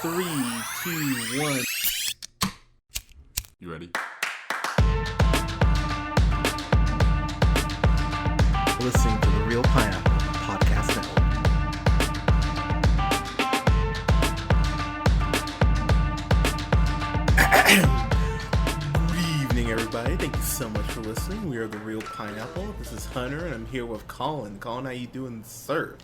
Three, two, one. You ready? Listening to the Real Pineapple Podcast Network. Good evening, everybody. Thank you so much for listening. We are the Real Pineapple. This is Hunter, and I'm here with Colin. Colin, how you doing, sir?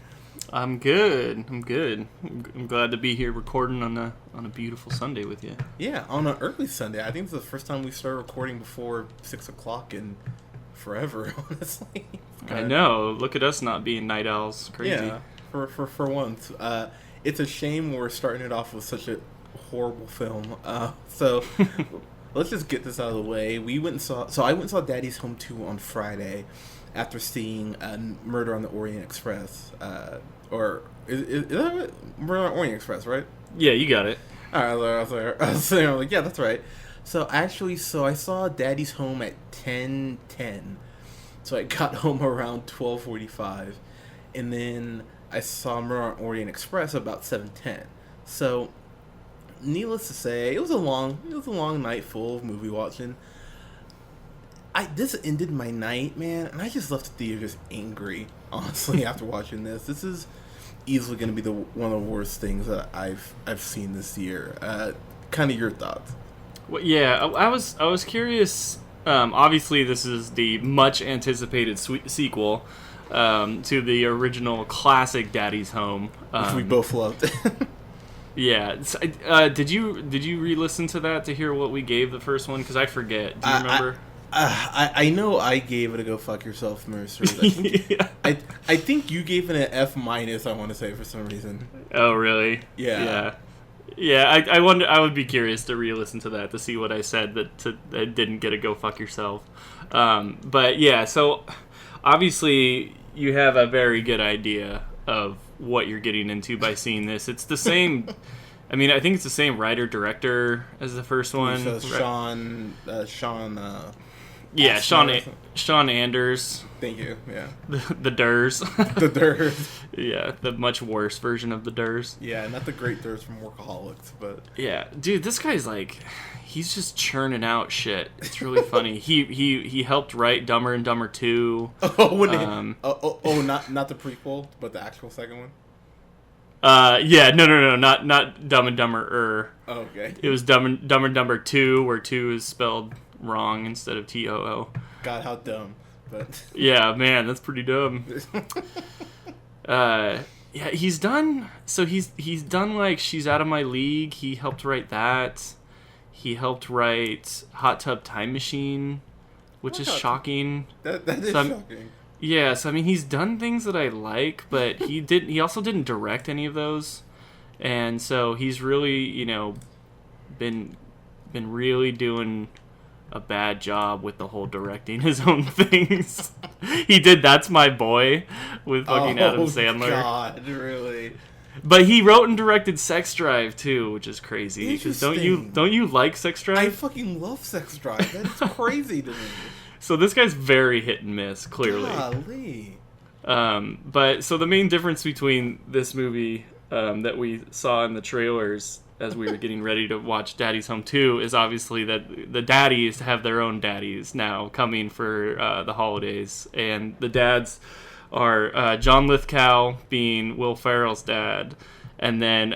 I'm good. I'm glad to be here recording on a beautiful Sunday with you. Yeah, on an early Sunday. I think it's the first time we started recording before 6 o'clock in forever, honestly. I know. Look at us not being night owls. Crazy. Yeah, for once. It's a shame we're starting it off with such a horrible film. So let's just get this out of the way. I went and saw Daddy's Home 2 on Friday after seeing Murder on the Orient Express. Or is that Murder on the Orient Express, right? Yeah, you got it. All right, I was like, yeah, that's right. So I saw Daddy's Home at 10:10. So I got home around 12:45, and then I saw Murder on Orient Express about 7:10. So, needless to say, it was a long night full of movie watching. This ended my night, man, and I just left the theater just angry, honestly, after watching this. This is easily going to be one of the worst things that I've seen this year. Kind of your thoughts? Well, yeah, I was curious. Obviously, this is the much anticipated sequel to the original classic Daddy's Home, which we both loved. Yeah. Did you re-listen to that to hear what we gave the first one? Because I forget. Do you remember? I know I gave it a go fuck yourself, Mercer. Yeah. I think you gave it an F-. I want to say, for some reason. Oh, really? Yeah. Yeah, I wonder. I would be curious to re-listen to that to see what I said that didn't get a go fuck yourself. But yeah, so obviously you have a very good idea of what you're getting into by seeing this. It's the same. I mean, I think it's the same writer director as the first one. So Sean. Yeah, Sean Anders. Thank you. Yeah. The Durs. The Durs. Yeah, the much worse version of the Durs. Yeah, not the great Durs from Workaholics, but yeah, dude, this guy's like, he's just churning out shit. It's really funny. He helped write Dumber and Dumber 2. Not the prequel, but the actual second one. Yeah, no, not Dumb and Dumber. Oh, okay. It was Dumb and Dumber 2, where 2 is spelled wrong instead of TOO. God, how dumb! But yeah, man, that's pretty dumb. Yeah, he's done. So he's done like She's Out of My League. He helped write that. He helped write Hot Tub Time Machine, which is shocking. That is shocking. Yeah, so I mean, he's done things that I like, but he also didn't direct any of those, and so he's really, been really doing a bad job with the whole directing his own things. He did That's My Boy with fucking Adam Sandler. Oh God, really? But he wrote and directed Sex Drive too, which is crazy. Because don't you like Sex Drive? I fucking love Sex Drive. That's crazy to me. So this guy's very hit and miss, clearly. Golly. But so the main difference between this movie that we saw in the trailers as we were getting ready to watch Daddy's Home 2 is obviously that the daddies have their own daddies now coming for the holidays. And the dads are John Lithgow being Will Ferrell's dad, and then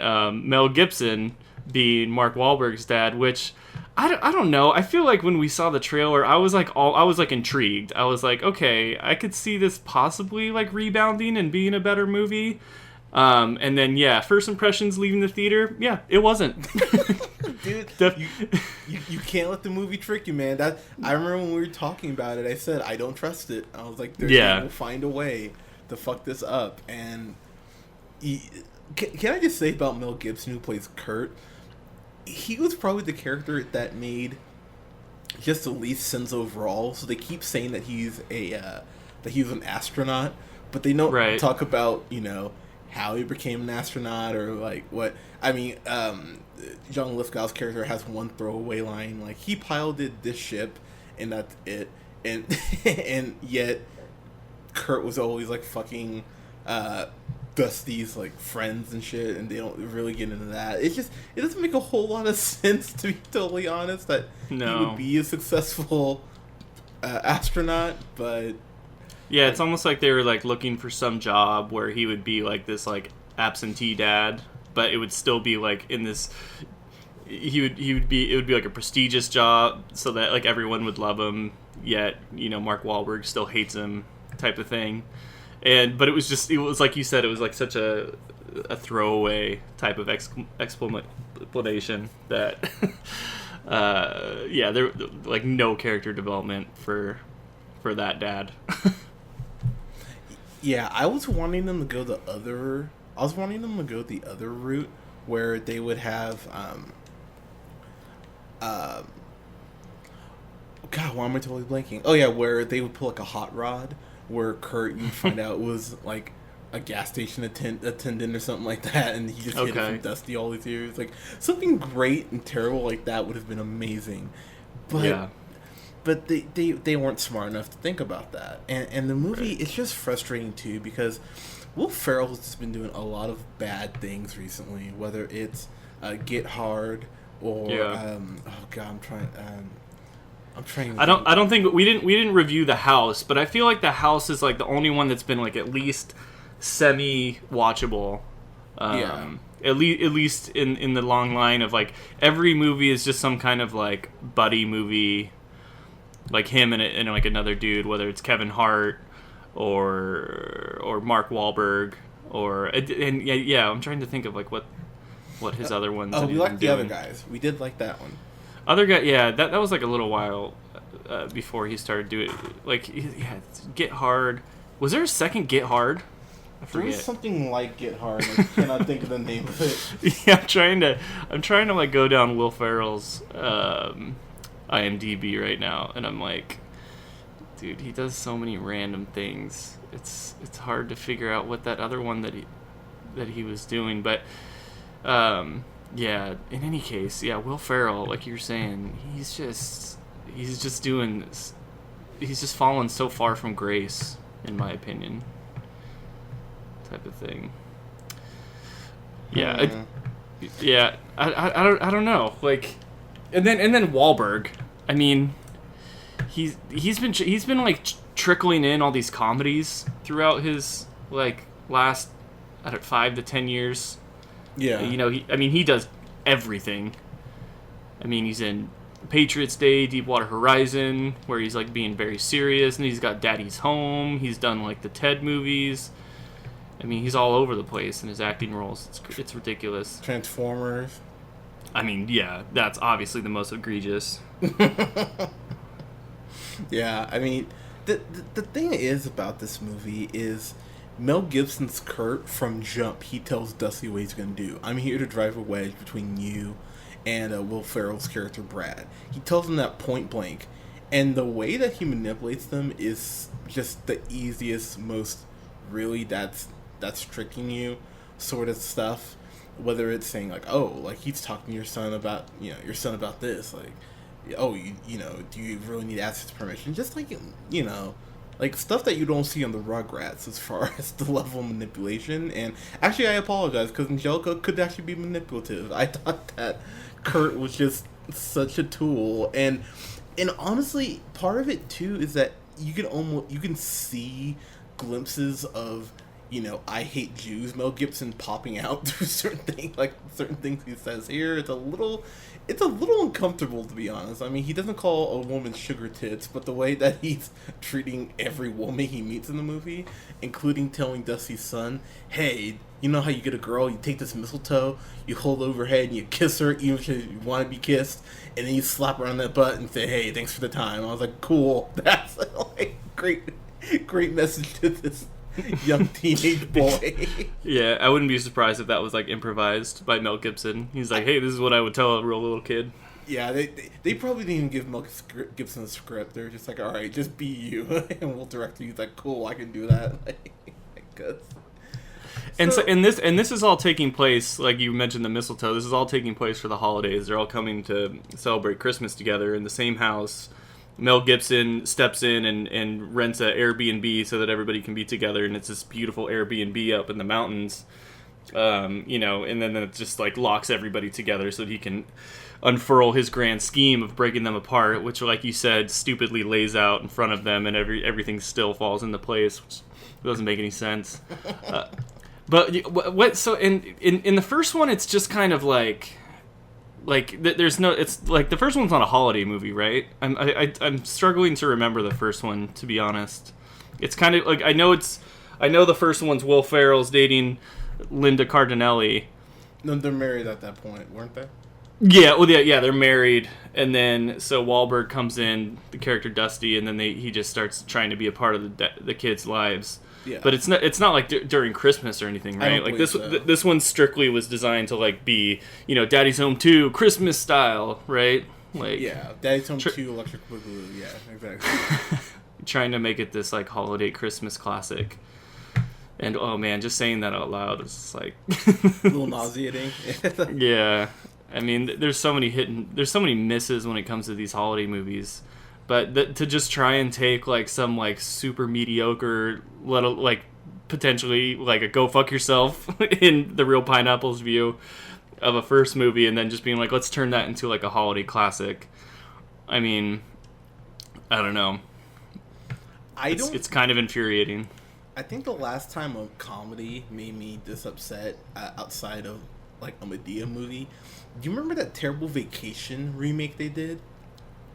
Mel Gibson being Mark Wahlberg's dad, which I don't know. I feel like when we saw the trailer, I was like intrigued. I was like, okay, I could see this possibly like rebounding and being a better movie. And then yeah, first impressions leaving the theater, yeah, it wasn't. Dude, you can't let the movie trick you, man. I remember when we were talking about it, I said I don't trust it. I was like, we'll find a way to fuck this up. And can I just say about Mel Gibson, who plays Kurt? He was probably the character that made just the least sense overall. So they keep saying that he's an astronaut, but they don't talk about how he became an astronaut or like what. I mean, John Lithgow's character has one throwaway line like he piloted this ship and that's it, and and yet Kurt was always like fucking Dusty's like friends and shit, and they don't really get into that. It doesn't make a whole lot of sense, to be totally honest, that he would be a successful astronaut. But yeah, it's almost like they were like looking for some job where he would be like this like absentee dad, but it would still be like in this. It would be like a prestigious job, so that like everyone would love him. Yet Mark Wahlberg still hates him, type of thing. But it was like you said, it was like such a throwaway type of explanation that there like no character development for that dad. Yeah, I was wanting them to go the other route where they would have God, why am I totally blanking? Oh yeah, where they would pull like a hot rod, where Kurt, you find out, was like a gas station attendant or something like that, and he just hid it from Dusty all these years. Like something great and terrible like that would have been amazing, but they weren't smart enough to think about that. And the movie is just frustrating too, because Will Ferrell has been doing a lot of bad things recently, whether it's Get Hard or oh god, I'm trying. I don't think we didn't review The House, but I feel like The House is like the only one that's been like at least semi-watchable. At least in the long line of like every movie is just some kind of like buddy movie, like him and like another dude, whether it's Kevin Hart or Mark Wahlberg I'm trying to think of like what his other ones. Oh, we liked the other guys. We did like that one. Other guy, yeah, that was like a little while before he started doing like Get Hard. Was there a second Get Hard? I forget. There was something like Get Hard. I cannot think of the name of it. Yeah, I'm trying to like go down Will Ferrell's IMDb right now, and I'm like, dude, he does so many random things. It's hard to figure out what that other one that he was doing, but. Yeah, in any case, Will Ferrell, like you're saying, he's just fallen so far from grace, in my opinion, type of thing. Yeah, I don't know, like, and then Wahlberg, I mean, he's been like trickling in all these comedies throughout his like last 5 to 10 years. Yeah. He does everything. I mean, he's in Patriots Day, Deepwater Horizon, where he's like being very serious, and he's got Daddy's Home. He's done like the Ted movies. I mean, he's all over the place in his acting roles. It's ridiculous. Transformers. I mean, yeah, that's obviously the most egregious. Yeah, I mean, the thing is about this movie is Mel Gibson's Kurt, from jump, he tells Dusty what he's going to do. I'm here to drive a wedge between you and Will Ferrell's character, Brad. He tells him that point blank. And the way that he manipulates them is just the easiest, most really that's tricking you sort of stuff. Whether it's saying like, oh, like he's talking to your son about, your son about this. Like, oh, do you really need to ask his permission? Just like, like stuff that you don't see on the Rugrats as far as the level of manipulation. And actually, I apologize, because Angelica could actually be manipulative. I thought that Kurt was just such a tool, and honestly, part of it too is that you can see glimpses of I hate Jews Mel Gibson popping out through certain things he says here. It's a little uncomfortable, to be honest. I mean, he doesn't call a woman sugar tits, but the way that he's treating every woman he meets in the movie, including telling Dusty's son, hey, you know how you get a girl, you take this mistletoe, you hold over her head and you kiss her even if you want to be kissed, and then you slap her on that butt and say, hey, thanks for the time. I was like, cool. That's like great message to this young teenage boy. Yeah, I wouldn't be surprised if that was like improvised by Mel Gibson. He's like, hey, this is what I would tell a real little kid. Yeah, they probably didn't even give Mel Gibson a script. They're just like, all right, just be you, and we'll direct you. He's like, cool, I can do that. Good. And this is all taking place, like you mentioned, the mistletoe. This is all taking place for the holidays. They're all coming to celebrate Christmas together in the same house, Mel Gibson steps in and rents a Airbnb so that everybody can be together, and it's this beautiful Airbnb up in the mountains. And then it just like locks everybody together so that he can unfurl his grand scheme of breaking them apart, which, like you said, stupidly lays out in front of them, and everything still falls into place, which doesn't make any sense. But what? So in the first one, it's just kind of like there's no. It's like the first one's not a holiday movie, right? I'm struggling to remember the first one, to be honest. It's kind of like I know the first one's Will Ferrell's dating Linda Cardinelli. No, they're married at that point, weren't they? Yeah, well, yeah, they're married, and then so Wahlberg comes in, the character Dusty, and then he just starts trying to be a part of the kids' lives. Yeah. But it's not like during Christmas or anything, right? Like this one strictly was designed to like be, Daddy's Home 2 Christmas style, right? Like Daddy's Home 2 Electric Boogaloo. Yeah, exactly. Trying to make it this like holiday Christmas classic. And oh man, just saying that out loud is like a little nauseating. Yeah. I mean, there's so many misses when it comes to these holiday movies. But to just try and take like some like super mediocre, like potentially like a go fuck yourself in the Real Pineapples view of a first movie, and then just being like, let's turn that into like a holiday classic. I mean, I don't know. It's kind of infuriating. I think the last time a comedy made me this upset outside of like a Medea movie, do you remember that terrible Vacation remake they did?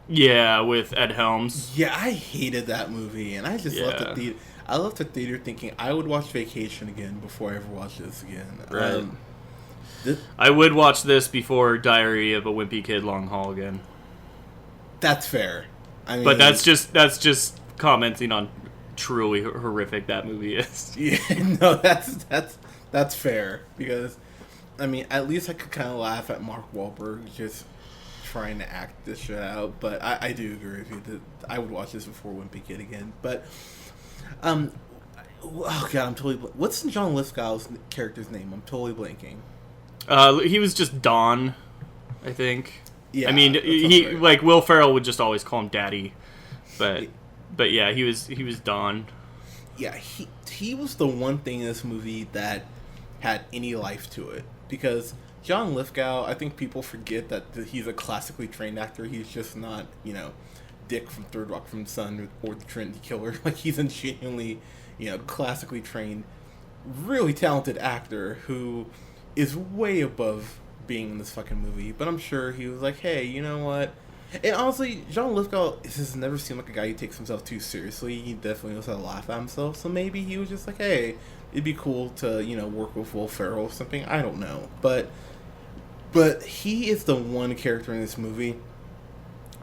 Yeah, with Ed Helms. Yeah, I hated that movie, and I just left the theater. I left the theater thinking I would watch Vacation again before I ever watched this again. Right. I would watch this before Diary of a Wimpy Kid Long Haul again. That's fair. I mean, but that's just commenting on truly horrific that movie is. Yeah, no, that's fair, because I mean, at least I could kind of laugh at Mark Wahlberg just trying to act this shit out. But I do agree with you that I would watch this before Wimpy Kid again. But oh god, I'm totally what's John Lithgow's character's name? I'm totally blanking. He was just Don, I think. Yeah, I mean, he right. Like Will Ferrell would just always call him Daddy, but yeah, he was Don. Yeah, he was the one thing in this movie that had any life to it, because John Lithgow, I think people forget that he's a classically trained actor. He's just not, Dick from Third Rock from the Sun or the Trinity Killer. Like, he's a genuinely, classically trained, really talented actor who is way above being in this fucking movie. But I'm sure he was like, hey, you know what? And honestly, John Lithgow has never seemed like a guy who takes himself too seriously. He definitely knows how to laugh at himself. So maybe he was just like, hey, it'd be cool to, work with Will Ferrell or something. I don't know. But he is the one character in this movie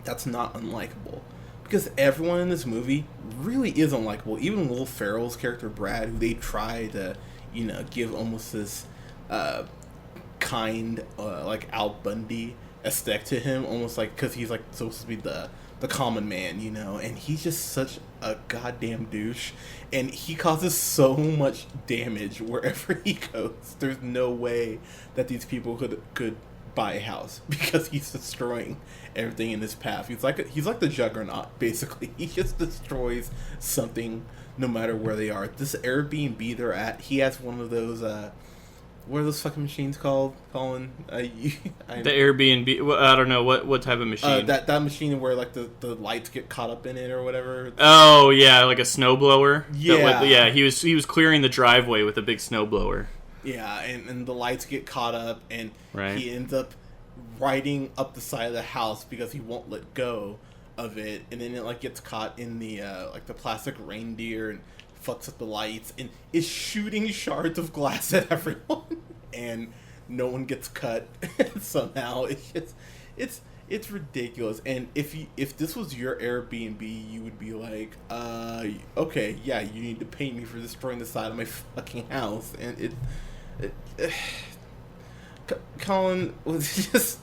that's not unlikable. Because everyone in this movie really is unlikable. Even Will Ferrell's character, Brad, who they try to, give almost this kind, like Al Bundy aesthetic to him. Almost like, because he's like supposed to be the common man, and he's just such a goddamn douche, and he causes so much damage wherever he goes. There's no way that these people could buy a house, because he's destroying everything in his path. He's like the Juggernaut, basically. He just destroys something no matter where they are. This Airbnb they're at, he has one of those what are those fucking machines called, Colin? The Airbnb. Well, I don't know what type of machine. That machine where like the lights get caught up in it or whatever. Oh yeah, like a snowblower. Yeah, He was clearing the driveway with a big snowblower. Yeah, and the lights get caught up, and right. He ends up riding up the side of the house because he won't let go of it, and then it like gets caught in the like the plastic reindeer and fucks up the lights and is shooting shards of glass at everyone, and no one gets cut somehow. It's ridiculous. And if this was your Airbnb, you would be like, okay, yeah, you need to pay me for destroying the side of my fucking house. And Colin was just,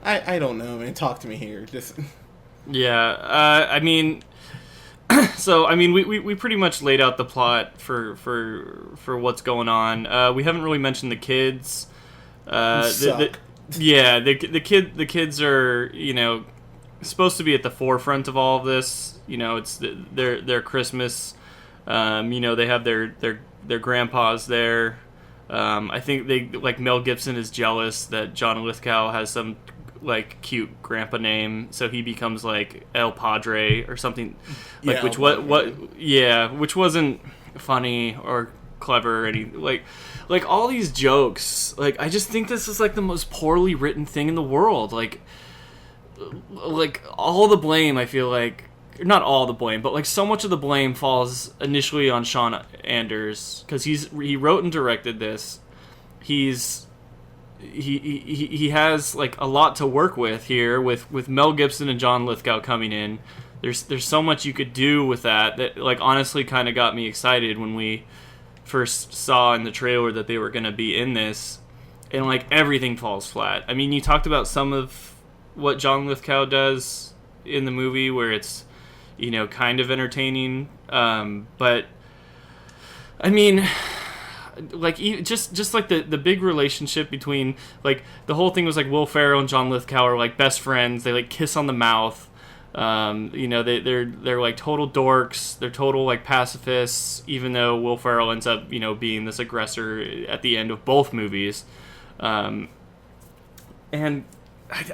I don't know, man. Talk to me here. Just yeah. I mean. So, I mean, we pretty much laid out the plot for what's going on. We haven't really mentioned the kids. The kids are, supposed to be at the forefront of all of this. You know, it's their Christmas. You know, they have their grandpas there. I think Mel Gibson is jealous that John Lithgow has some like cute grandpa name, so he becomes like El Padre or something, like which wasn't funny or clever or any like all these jokes. Like I just think this is like the most poorly written thing in the world. Like all the blame, I feel like, not all the blame, but like so much of the blame falls initially on Sean Anders, because he wrote and directed this. He has like a lot to work with here with Mel Gibson and John Lithgow coming in. There's so much you could do with that like honestly kind of got me excited when we first saw in the trailer that they were going to be in this, and like everything falls flat. I mean, you talked about some of what John Lithgow does in the movie where it's, you know, kind of entertaining, but I mean, like just like the big relationship between, like, the whole thing was like Will Ferrell and John Lithgow are like best friends. They like kiss on the mouth. You know, they're like total dorks. They're total like pacifists, even though Will Ferrell ends up, you know, being this aggressor at the end of both movies. And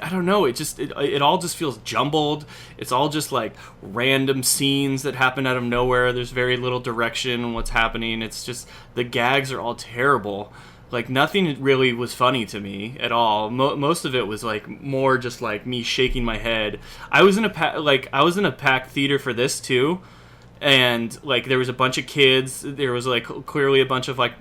I don't know. It all just feels jumbled. It's all just like random scenes that happen out of nowhere. There's very little direction on what's happening. It's just the gags are all terrible. Like nothing really was funny to me at all. Most of it was like more just like me shaking my head. I was in a packed theater for this too. And like there was a bunch of kids. There was like clearly a bunch of like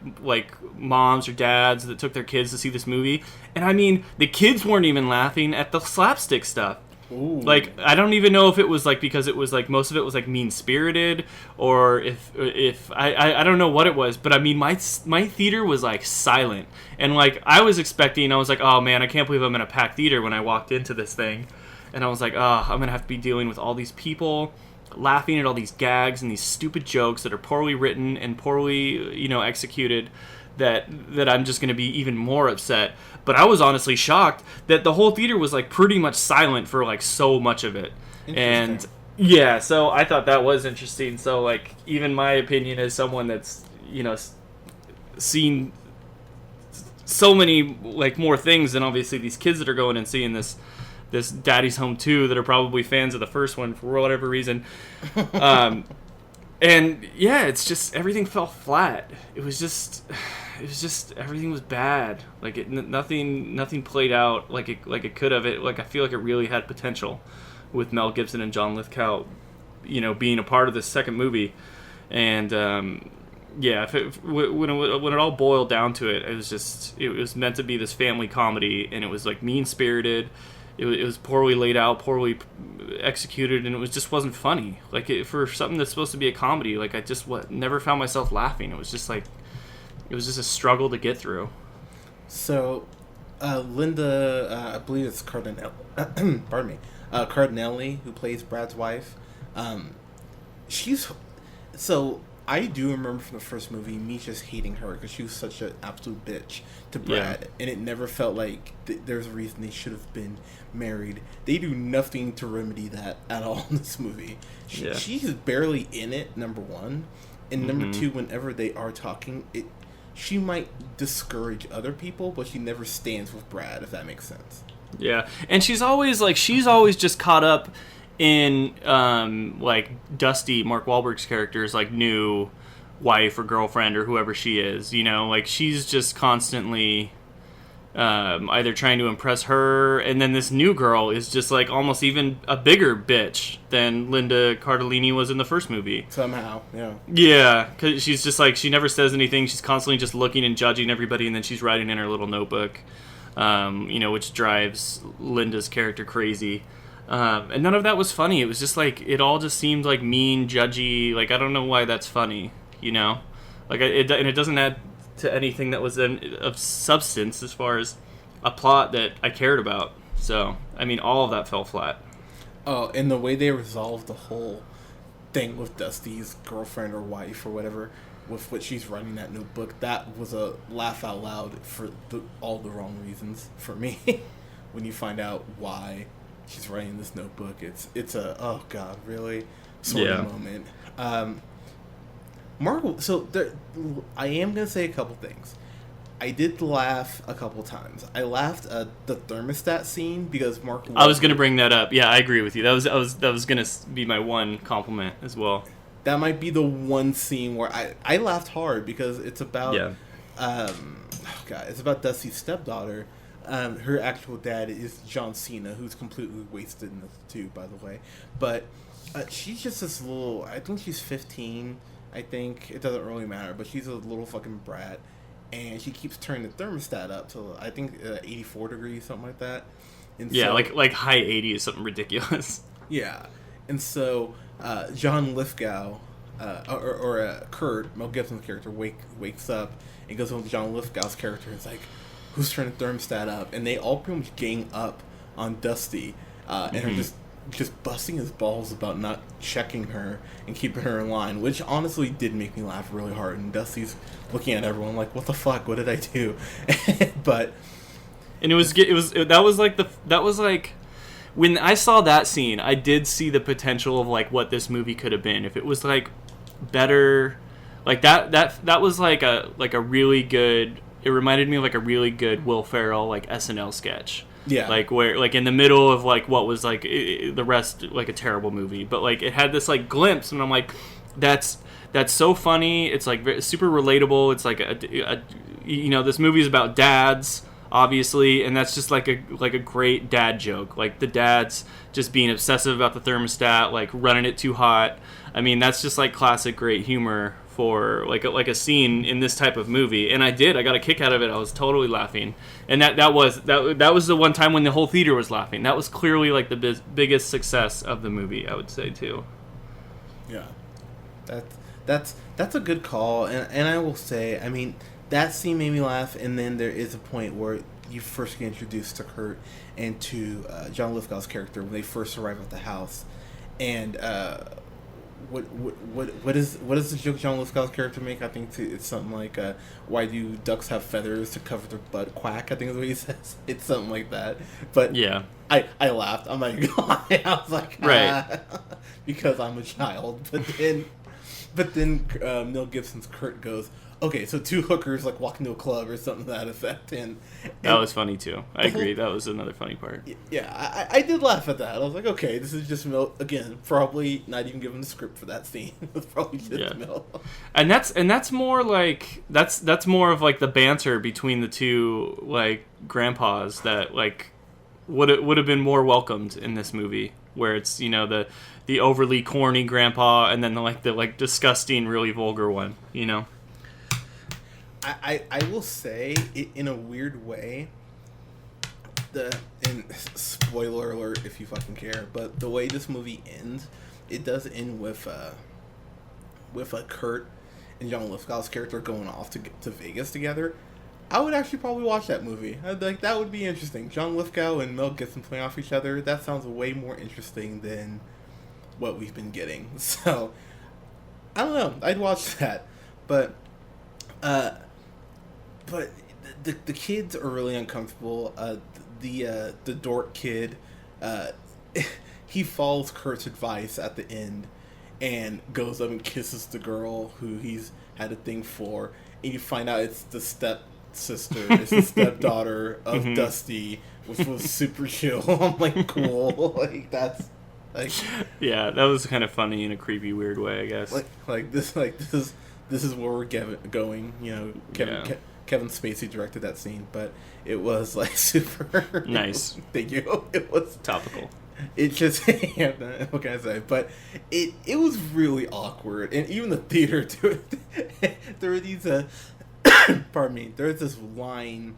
moms or dads that took their kids to see this movie. And I mean, the kids weren't even laughing at the slapstick stuff. Ooh. Like I don't even know if it was like because it was like most of it was like mean spirited, or if I don't know what it was. But I mean, my theater was like silent, and like I was like, oh man, I can't believe I'm in a packed theater when I walked into this thing, and I was like, oh, I'm gonna have to be dealing with all these people laughing at all these gags and these stupid jokes that are poorly written and poorly, you know, executed, that I'm just going to be even more upset. But I was honestly shocked that the whole theater was like pretty much silent for like so much of it. And yeah, so I thought that was interesting. So like even my opinion as someone that's, you know, seen so many like more things than obviously these kids that are going and seeing this Daddy's Home 2 that are probably fans of the first one for whatever reason. And yeah, it's just everything fell flat. It was just everything was bad. Like nothing played out like it could have. I feel like it really had potential with Mel Gibson and John Lithgow, you know, being a part of this second movie. And yeah, when it all boiled down to it, it was meant to be this family comedy, and it was like mean spirited. It was poorly laid out, poorly executed, and it just wasn't funny. Like for something that's supposed to be a comedy, like I just never found myself laughing. It was just a struggle to get through. So, Linda, I believe it's Cardinelli. Pardon me, Cardinelli, who plays Brad's wife. I do remember from the first movie me just hating her because she was such an absolute bitch to Brad, and it never felt like there's a reason they should have been married. They do nothing to remedy that at all in this movie. She's barely in it, number one, and number two, whenever they are talking, she might discourage other people, but she never stands with Brad, if that makes sense. Yeah, and she's always just caught up in like Dusty, Mark Wahlberg's character's like new wife or girlfriend or whoever she is, you know, like she's just constantly either trying to impress her, and then this new girl is just like almost even a bigger bitch than Linda Cardellini was in the first movie. Somehow, yeah, because she's just like, she never says anything. She's constantly just looking and judging everybody, and then she's writing in her little notebook, you know, which drives Linda's character crazy. And none of that was funny. It was just like, it all just seemed like mean, judgy. Like, I don't know why that's funny, you know? Like, it doesn't add to anything that was of substance as far as a plot that I cared about. So, I mean, all of that fell flat. Oh, and the way they resolved the whole thing with Dusty's girlfriend or wife or whatever, with what she's writing that notebook, that was a laugh out loud for all the wrong reasons for me. When you find out why she's writing this notebook. It's a oh god, really sort of moment. Mark, so I am gonna say a couple things. I did laugh a couple times. I laughed at the thermostat scene because Mark Wahlberg, I was gonna bring that up. Yeah, I agree with you. That was gonna be my one compliment as well. That might be the one scene where I laughed hard because it's about it's about Dusty's stepdaughter. Her actual dad is John Cena, who's completely wasted in this too, by the way. But she's just this little. I think she's 15. I think it doesn't really matter, but she's a little fucking brat, and she keeps turning the thermostat up to I think 84 degrees, something like that. And yeah, so, like high 80s, something ridiculous. Yeah, and so John Lithgow, or Kurt, Mel Gibson's character, wakes up and goes home to John Lithgow's character and is like, who's turning the thermostat up? And they all pretty much gang up on Dusty and are just busting his balls about not checking her and keeping her in line, which honestly did make me laugh really hard. And Dusty's looking at everyone like, what the fuck? What did I do? But... And that was like when I saw that scene, I did see the potential of like what this movie could have been if it was like better, like that was like a really good. It reminded me of like a really good Will Ferrell like SNL sketch. Yeah, like where like in the middle of like what was like the rest like a terrible movie, but like it had this like glimpse, and I'm like, that's so funny. It's like super relatable. It's like a this movie is about dads, obviously, and that's just like a great dad joke. Like the dads just being obsessive about the thermostat, like running it too hot. I mean, that's just like classic great humor for like a scene in this type of movie. And I got a kick out of it. I was totally laughing, and that was the one time when the whole theater was laughing. That was clearly like the biggest success of the movie, I would say too. Yeah, that's a good call, and I will say, I mean, that scene made me laugh, and then there is a point where you first get introduced to Kurt and to John Lithgow's character when they first arrive at the house, and what is the joke John Lithgow's character make? I think it's something like, why do ducks have feathers to cover their butt quack? I think is what he says. It's something like that. But yeah, I laughed. I'm like, I was like, right, because I'm a child. But then Mel Gibson's Kurt goes, okay, so two hookers like walking to a club or something to that effect, and that was funny too. I agree. That was another funny part. Yeah, I did laugh at that. I was like, okay, this is just Mel again. Probably not even given the script for that scene. It's probably just Mel. And that's more like that's more of like the banter between the two like grandpas that like would have been more welcomed in this movie, where it's the overly corny grandpa and then the disgusting, really vulgar one. I will say, in a weird way, and spoiler alert if you fucking care, but the way this movie ends, it does end with Kurt and John Lithgow's character going off to Vegas together. I would actually probably watch that movie. That would be interesting. John Lithgow and Mel Gibson playing off each other. That sounds way more interesting than what we've been getting. So, I don't know. I'd watch that. But the kids are really uncomfortable. The dork kid, he follows Kurt's advice at the end and goes up and kisses the girl who he's had a thing for, and you find out it's the stepsister, it's the stepdaughter of Dusty, which was super chill. I'm like, cool, like that's like, yeah, that was kind of funny in a creepy, weird way, I guess. This is where we're going. Kevin Spacey directed that scene, but it was like super nice. Thank you. It was topical. It just what can I say? But it was really awkward, and even the theater too. There were these pardon me. There was this line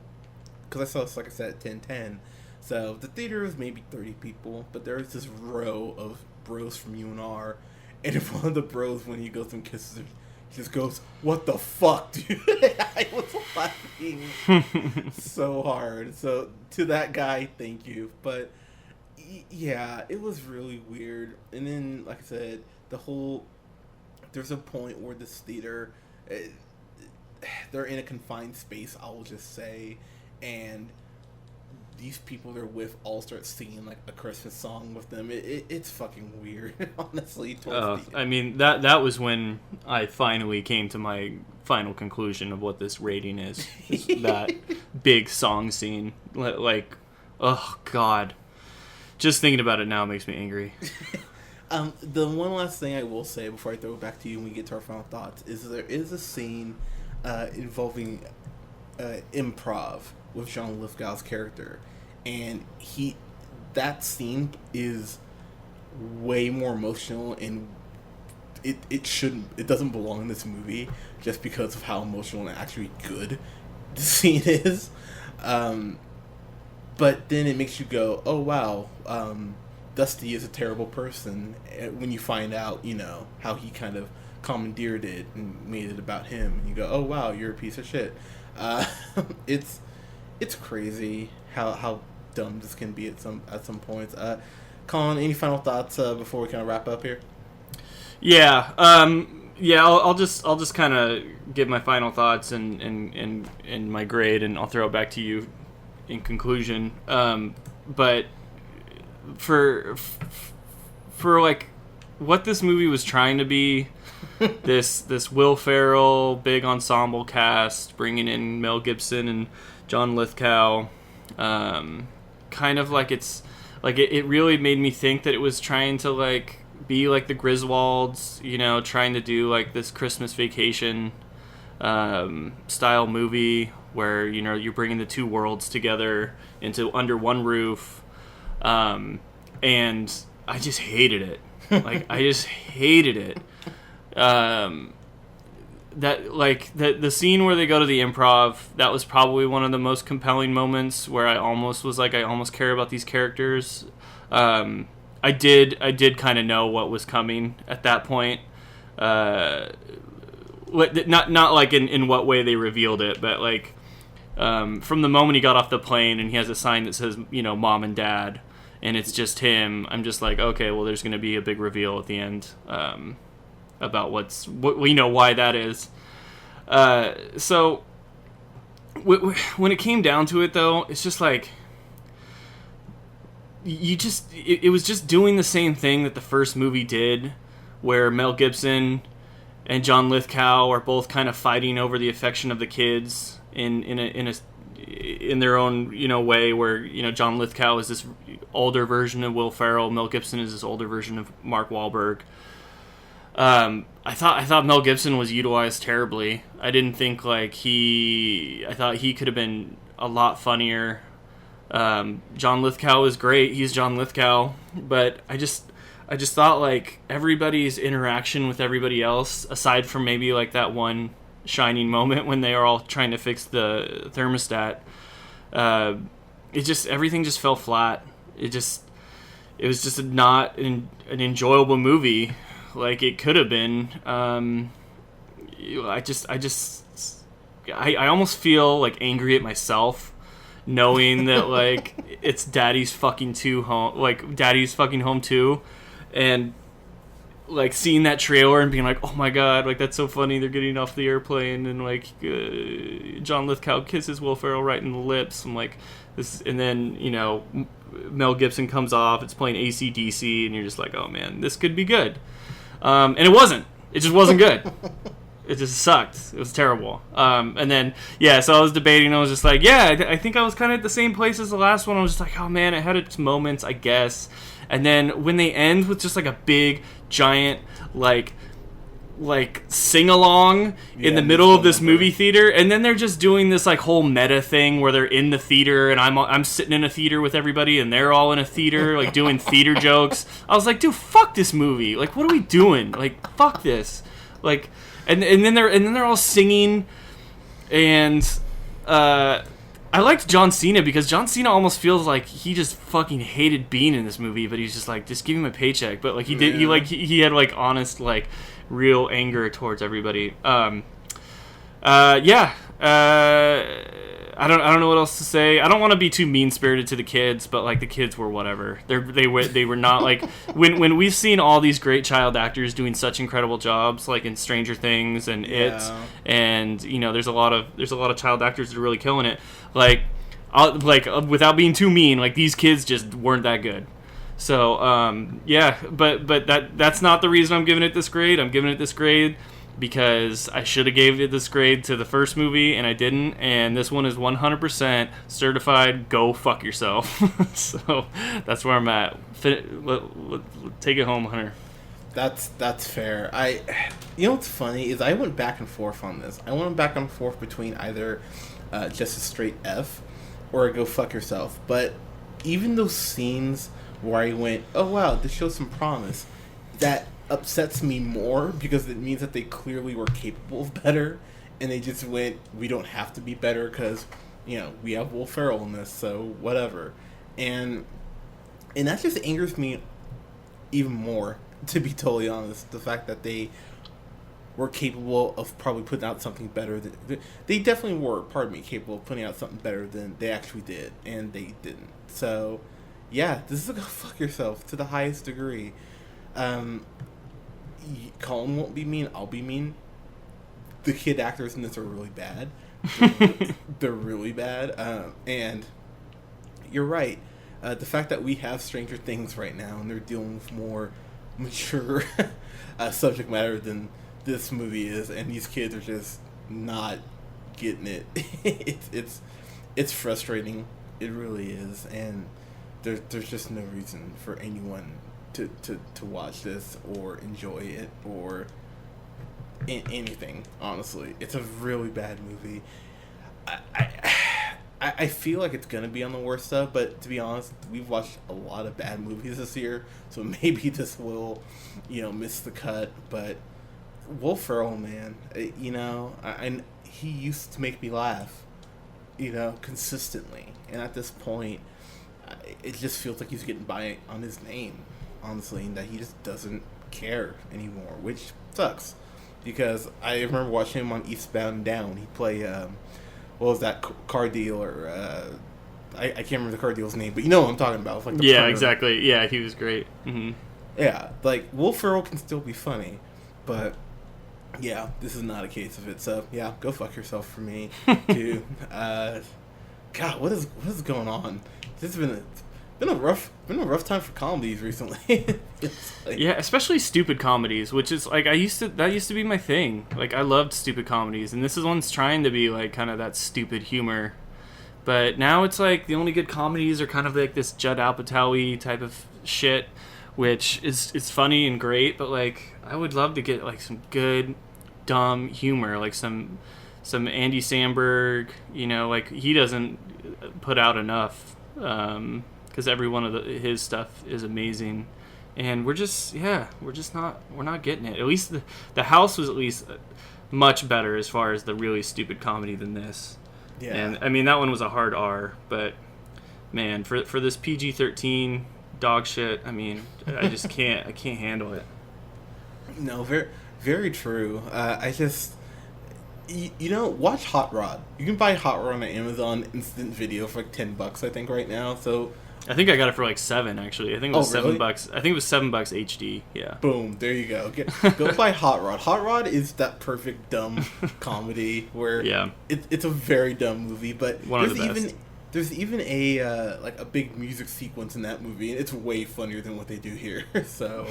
because I saw this, like I said, at 10:10. So the theater was maybe 30 people, but there was this row of bros from UNR, and if one of the bros, when he goes and kisses her, he just goes, "What the fuck, dude?" I was laughing so hard. So to that guy, thank you. But yeah, it was really weird. And then, like I said, there's a point where this theater, they're in a confined space, I will just say, and these people they're with all start singing like a Christmas song with them. It's fucking weird, honestly. I mean, that was when I finally came to my final conclusion of what this rating is that big song scene. Like, oh god, just thinking about it now makes me angry. The one last thing I will say before I throw it back to you and we get to our final thoughts is there is a scene involving improv with John Lithgow's character, and that scene is way more emotional, and it doesn't belong in this movie just because of how emotional and actually good the scene is. But then it makes you go, oh wow, Dusty is a terrible person when you find out, how he kind of commandeered it and made it about him. And you go, oh wow, you're a piece of shit. It's crazy how dumb this can be at some points. Colin, any final thoughts before we kind of wrap up here? Yeah, I'll just kind of give my final thoughts and my grade, and I'll throw it back to you in conclusion. But for like what this movie was trying to be, this Will Ferrell big ensemble cast, bringing in Mel Gibson and John Lithgow, kind of like it really made me think that it was trying to like be like the Griswolds, trying to do like this Christmas Vacation style movie where you're bringing the two worlds together under one roof, and I just hated it. Like I just hated it. The scene where they go to the Improv, that was probably one of the most compelling moments where I almost was like, I almost care about these characters. I did kind of know what was coming at that point. Not like in what way they revealed it, but like from the moment he got off the plane and he has a sign that says, Mom and Dad, and it's just him, I'm just like, okay, well, there's going to be a big reveal at the end about why that is. So when it came down to it, though, it's just like it was just doing the same thing that the first movie did, where Mel Gibson and John Lithgow are both kind of fighting over the affection of the kids in their own way, where John Lithgow is this older version of Will Ferrell, Mel Gibson is this older version of Mark Wahlberg. I thought Mel Gibson was utilized terribly. I didn't think I thought he could have been a lot funnier. John Lithgow is great. He's John Lithgow, but I just thought like everybody's interaction with everybody else, aside from maybe like that one shining moment when they are all trying to fix the thermostat, everything just fell flat. It was just not an enjoyable movie like it could have been. I almost feel like angry at myself, knowing that like it's Daddy's fucking home too, and like seeing that trailer and being like, oh my god, like that's so funny, they're getting off the airplane and like John Lithgow kisses Will Ferrell right in the lips. I'm like this, and then Mel Gibson comes off, it's playing AC/DC, and you're just like, oh man, this could be good. And it wasn't. It just wasn't good. It just sucked. It was terrible. And then, so I was debating. I was just like, I think I was kind of at the same place as the last one. I was just like, oh man, it had its moments, I guess. And then when they end with just like a big, giant, like sing-along in the middle of this movie theater, and then they're just doing this like whole meta thing where they're in the theater and I'm sitting in a theater with everybody and they're all in a theater like doing theater jokes. I was like, dude, fuck this movie. Like, what are we doing? Like, fuck this. Like, and then they're all singing, and I liked John Cena because John Cena almost feels like he just fucking hated being in this movie, but he's just like, just give him a paycheck. But like he had like honest like real anger towards everybody. I don't know what else to say. I don't want to be too mean-spirited to the kids, but like the kids were whatever. They were not like when we've seen all these great child actors doing such incredible jobs, like in Stranger Things and It, and there's a lot of child actors that are really killing it. Like without being too mean, like these kids just weren't that good. So yeah, but that's not the reason I'm giving it this grade. I'm giving it this grade because I should have gave it this grade to the first movie and I didn't, and this one is 100% certified go fuck yourself. So that's where I'm at. Take it home, Hunter. That's fair. You know what's funny is I went back and forth on this. I went back and forth between either just a straight F or a go fuck yourself. But even those scenes where I went, oh wow, this shows some promise, that upsets me more because it means that they clearly were capable of better, and they just went, we don't have to be better because, you know, we have Will Ferrell in this, so whatever. And that just angers me even more, to be totally honest. The fact that they were capable of probably putting out something better than they definitely were, capable of putting out something better than they actually did, and they didn't. So yeah, this is a go fuck yourself to the highest degree. Colin won't be mean, I'll be mean. The kid actors in this are really bad. They're really bad. And you're right. The fact that we have Stranger Things right now and they're dealing with more mature subject matter than this movie is, and these kids are just not getting it. It's frustrating. It really is. And there's just no reason for anyone to watch this or enjoy it or anything, honestly. It's a really bad movie. I feel like it's gonna be on the worst stuff, but to be honest, we've watched a lot of bad movies this year, so maybe this will, miss the cut. But Will Ferrell, man, he used to make me laugh, consistently, and at this point, it just feels like he's getting by on his name, honestly, and that he just doesn't care anymore, which sucks, because I remember watching him on Eastbound and Down. He played, what was that car dealer? I can't remember the car dealer's name, but you know what I'm talking about. Like yeah, exactly. Yeah, he was great. Mm-hmm. Yeah, like, Will Ferrell can still be funny, but yeah, this is not a case of it. So yeah, go fuck yourself for me, too. God, what is going on? This has been a rough time for comedies recently. Yeah, especially stupid comedies, which is like that used to be my thing. Like, I loved stupid comedies, and this one's trying to be like kind of that stupid humor. But now it's like the only good comedies are kind of like this Judd Apatow-y type of shit, which is funny and great, but like I would love to get like some good dumb humor, like some Andy Samberg, like he doesn't put out enough, because every one of his stuff is amazing, and we're not getting it. At least the House was at least much better as far as the really stupid comedy than this. Yeah. And I mean, that one was a hard R, but man, for this PG-13 dog shit, I mean, I just can't handle it. No, very, very true. I just, watch Hot Rod. You can buy Hot Rod on Amazon Instant Video for like $10, I think, right now. So I think I got it for like $7, actually. I think it was really? $7. I think it was $7 HD. Yeah. Boom. There you go. Go buy Hot Rod. Hot Rod is that perfect dumb comedy where it's a very dumb movie, but one of the best. There's even a like a big music sequence in that movie, and it's way funnier than what they do here. So,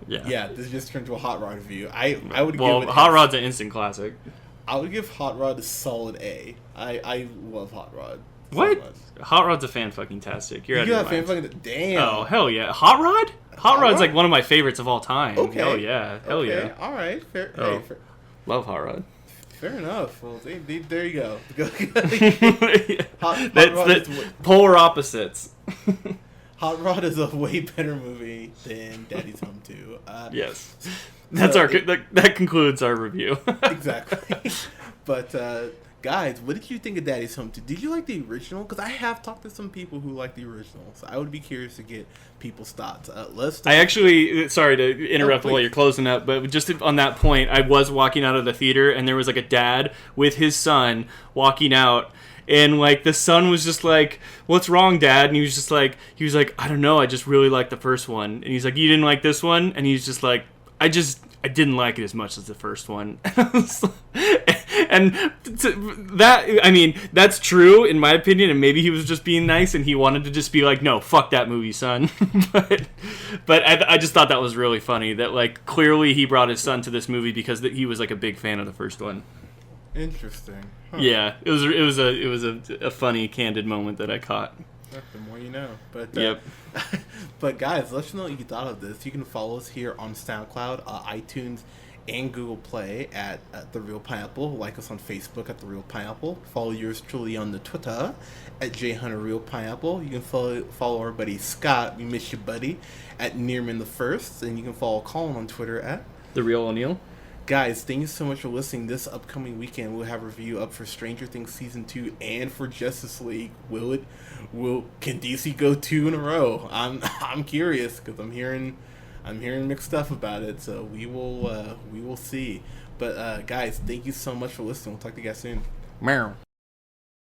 yeah, this just turned to a Hot Rod review. I would give it Hot Rod's an instant classic. I would give Hot Rod a solid A. I love Hot Rod. What? So Hot Rod's a fan-fucking-tastic. You're out of your mind. Fan-fucking... Damn. Oh, hell yeah. Hot Rod? Hot Rod's like one of my favorites of all time. Okay. Oh, yeah. Hell yeah. All right. Fair. Oh. Hey, fair. Love Hot Rod. Fair enough. Well, there you go. Hot Rod polar opposites. Hot Rod is a way better movie than Daddy's Home 2. Yes. That concludes our review. Exactly. But, guys, what did you think of Daddy's Home 2? Did you like the original? Because I have talked to some people who like the original, so I would be curious to get people's thoughts. I actually, sorry to interrupt while you're closing up, but just on that point, I was walking out of the theater, and there was like a dad with his son walking out, and like the son was just like, "What's wrong, Dad?" And he was like, "I don't know, I just really like the first one." And he's like, "You didn't like this one?" And he's just like, I just I didn't like it as much as the first one. And that, I mean, that's true in my opinion, and maybe he was just being nice and he wanted to just be like, no, fuck that movie, son. but I just thought that was really funny that, like, clearly he brought his son to this movie because he was like a big fan of the first one. Interesting. Huh. Yeah, it was a funny, candid moment that I caught. The more you know. But yep. But guys, let us know what you thought of this. You can follow us here on SoundCloud, iTunes, and Google Play at The Real Pineapple. Like us on Facebook at The Real Pineapple. Follow yours truly on the Twitter at JHunterRealPineapple. You can follow our buddy Scott, we miss you, buddy, at Nearman the First. And you can follow Colin on Twitter at The Real O'Neill. Guys, thank you so much for listening. This upcoming weekend, we'll have a review up for Stranger Things Season 2 and for Justice League. Can DC go 2 in a row? I'm curious because I'm hearing mixed stuff about it. So we will see. But guys, thank you so much for listening. We'll talk to you guys soon. Meow.